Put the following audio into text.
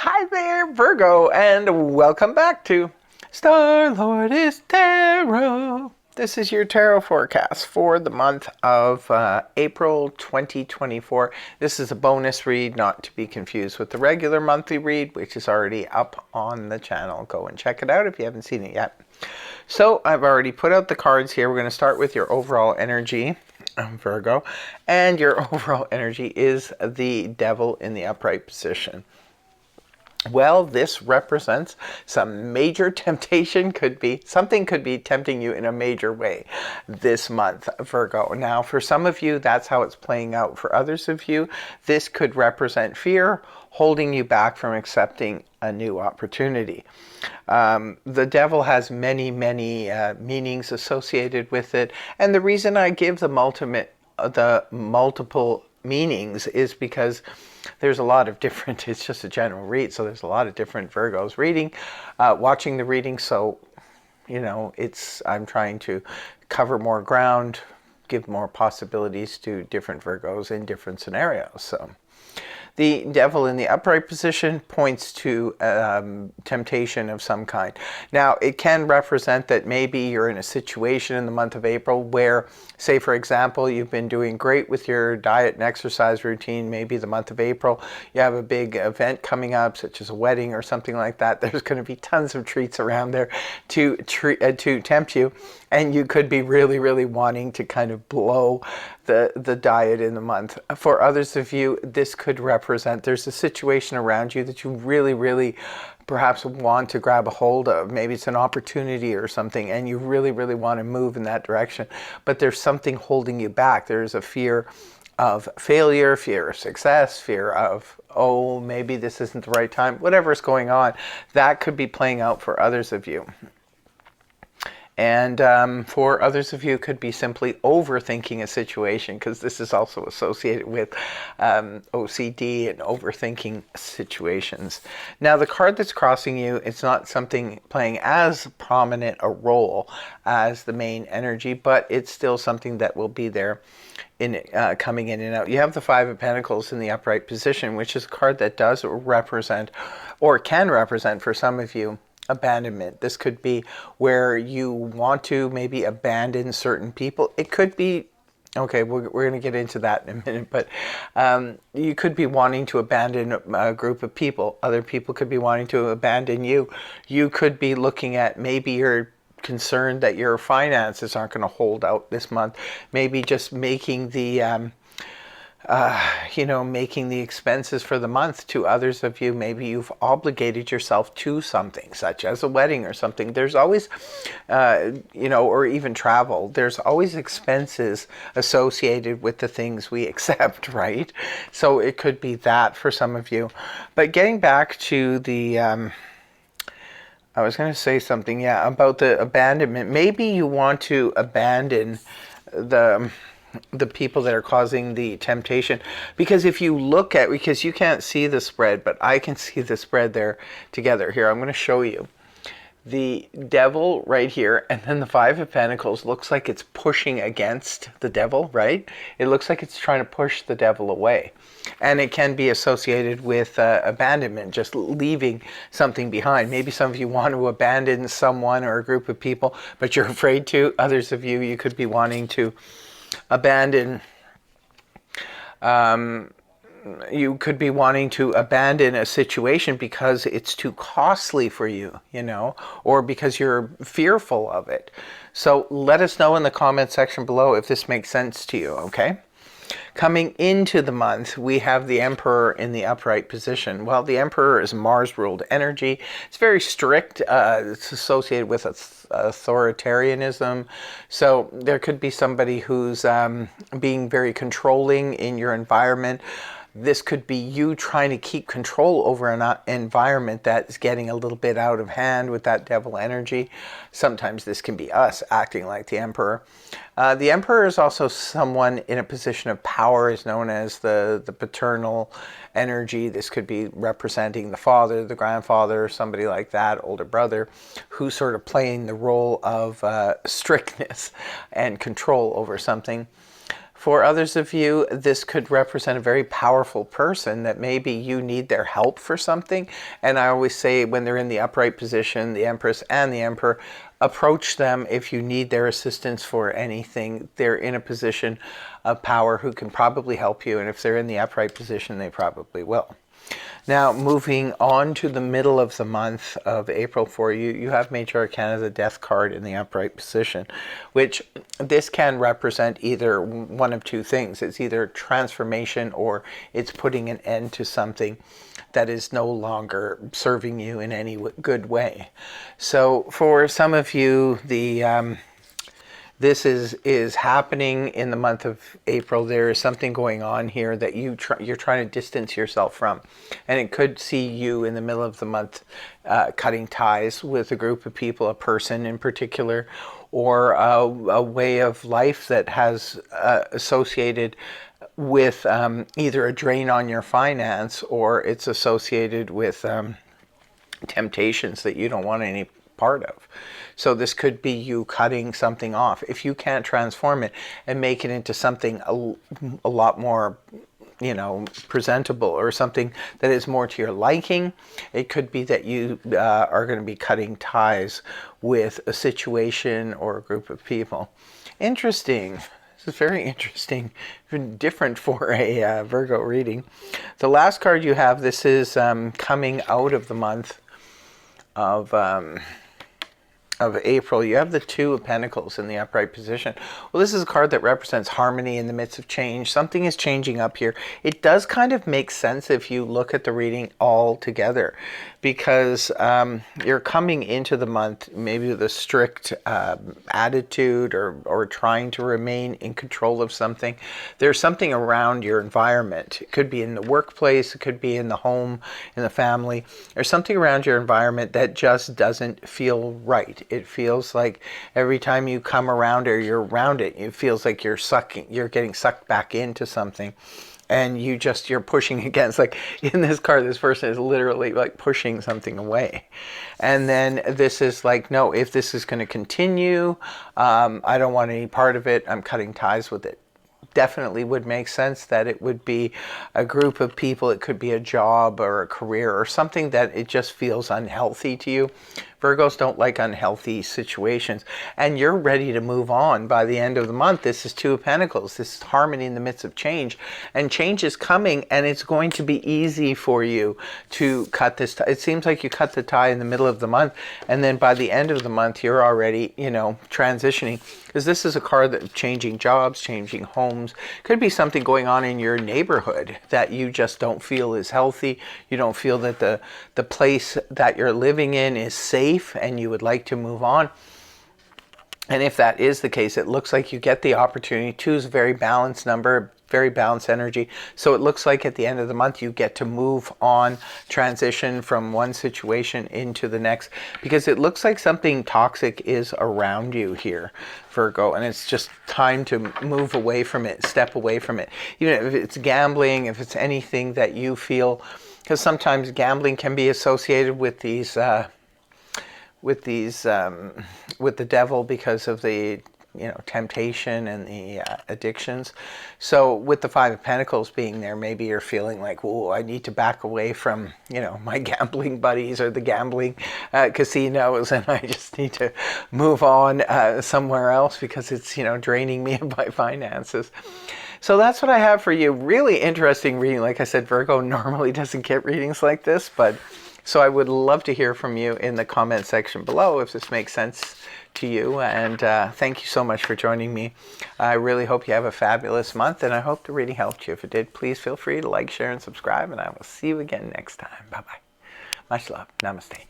Hi there, Virgo, and welcome back to Star-Lord is Tarot. This is your tarot forecast for the month of April 2024. This is a bonus read, not to be confused with the regular monthly read, which is already up on the channel. Go and check it out if you haven't seen it yet. So I've already put out the cards here. We're going to start with your overall energy, Virgo, and your overall energy is the Devil in the upright position. Well, this represents some major temptation. Something could be tempting you in a major way this month, Virgo. Now, for some of you, that's how it's playing out. For others of you, this could represent fear holding you back from accepting a new opportunity. The devil has many meanings associated with it. And the reason I give the multiple meanings is because there's a lot of different, it's just a general read, so there's a lot of different Virgos watching the reading, so, I'm trying to cover more ground, give more possibilities to different Virgos in different scenarios, so. The devil in the upright position points to temptation of some kind. Now, it can represent that maybe you're in a situation in the month of April where, say, for example, you've been doing great with your diet and exercise routine. Maybe the month of April, you have a big event coming up, such as a wedding or something like that. There's going to be tons of treats around there to tempt you. And you could be really wanting to kind of blow the diet in the month. For others of you, this could represent there's a situation around you that you really perhaps want to grab a hold of. Maybe it's an opportunity or something, and you really want to move in that direction. But there's something holding you back. There's a fear of failure, fear of success, fear of, oh, maybe this isn't the right time. Whatever's going on, that could be playing out for others of you. And for others of you, it could be simply overthinking a situation, because this is also associated with OCD and overthinking situations. Now, the card that's crossing you, it's not something playing as prominent a role as the main energy, but it's still something that will be there in coming in and out. You have the Five of Pentacles in the upright position, which is a card that does represent, or can represent for some of you, abandonment. This could be where you want to maybe abandon certain people. It could be, okay, we're going to get into that in a minute, but you could be wanting to abandon a group of people. Other people could be wanting to abandon you. You could be looking at, maybe you're concerned that your finances aren't going to hold out this month. Maybe just making the making the expenses for the month. To others of you, maybe you've obligated yourself to something, such as a wedding or something. There's always, or even travel. There's always expenses associated with the things we accept, right? So it could be that for some of you. But getting back to the, I was going to say something, about the abandonment. Maybe you want to abandon the people that are causing the temptation, because if you look at, because you can't see the spread, but I can see the spread there together. Here, I'm going to show you the devil right here, and then the Five of Pentacles looks like it's pushing against the devil, right? It looks like it's trying to push the devil away, and it can be associated with abandonment, just leaving something behind. Maybe some of you want to abandon someone or a group of people, but you're afraid to. Others of you, you could be wanting to abandon, you could be wanting to abandon a situation because it's too costly for you, or because you're fearful of it. So let us know in the comment section below if this makes sense to you, okay? Coming into the month, we have the Emperor in the upright position. Well, the Emperor is Mars-ruled energy. It's very strict. It's associated with authoritarianism. So there could be somebody who's being very controlling in your environment. This could be you trying to keep control over an environment that is getting a little bit out of hand with that devil energy. Sometimes this can be us acting like the Emperor. The Emperor is also someone in a position of power, is known as the paternal energy. This could be representing the father, the grandfather, somebody like that, older brother, who's sort of playing the role of strictness and control over something. For others of you, this could represent a very powerful person that maybe you need their help for something. And I always say when they're in the upright position, the Empress and the Emperor, approach them if you need their assistance for anything. They're in a position of power who can probably help you. And if they're in the upright position, they probably will. Now, moving on to the middle of the month of April for you, you have Major Arcana, the Death card in the upright position, which this can represent either one of two things. It's either transformation or it's putting an end to something that is no longer serving you in any good way. So for some of you, this is happening in the month of April. There is something going on here that you're trying to distance yourself from. And it could see you in the middle of the month cutting ties with a group of people, a person in particular, or a way of life that has associated with either a drain on your finance, or it's associated with temptations that you don't want any part of. So this could be you cutting something off. If you can't transform it and make it into something a lot more, presentable, or something that is more to your liking, it could be that you are going to be cutting ties with a situation or a group of people. Interesting. This is very interesting, different for a Virgo reading. The last card you have, this is coming out of the month of April. You have the Two of Pentacles in the upright position. Well, this is a card that represents harmony in the midst of change. Something is changing up here. It does kind of make sense if you look at the reading all together, because you're coming into the month maybe with a strict attitude, or trying to remain in control of something. There's something around your environment. It could be in the workplace, it could be in the home, in the family. There's something around your environment that just doesn't feel right. It feels like every time you come around or you're around it, it feels like you're getting sucked back into something. And you're pushing against, like in this card, this person is literally like pushing something away. And then this is like, no, if this is going to continue, I don't want any part of it. I'm cutting ties with it. Definitely would make sense that it would be a group of people. It could be a job or a career or something that it just feels unhealthy to you. Virgos don't like unhealthy situations, and you're ready to move on by the end of the month. This is Two of Pentacles. This is harmony in the midst of change, and change is coming, and it's going to be easy for you to cut this tie. It seems like you cut the tie in the middle of the month, and then by the end of the month, you're already, transitioning, because this is a card that changing jobs, changing homes. Could be something going on in your neighborhood that you just don't feel is healthy. You don't feel that the place that you're living in is safe, and you would like to move on. And if that is the case, it looks like you get the opportunity. 2 is a very balanced number, very balanced energy. So it looks like at the end of the month, you get to move on, transition from one situation into the next, because it looks like something toxic is around you here, Virgo, and it's just time to move away from it, step away from it. Even if it's gambling, if it's anything that you feel, because sometimes gambling can be associated with with the devil because of the temptation and the addictions. So with the Five of Pentacles being there, maybe you're feeling like, oh, I need to back away from my gambling buddies or the gambling casinos, and I just need to move on somewhere else because it's draining me of my finances. So that's what I have for you. Really interesting reading. Like I said, Virgo normally doesn't get readings like this, but so I would love to hear from you in the comment section below if this makes sense to you. And thank you so much for joining me. I really hope you have a fabulous month, and I hope the reading helped you. If it did, please feel free to like, share, and subscribe, and I will see you again next time. Bye-bye. Much love. Namaste.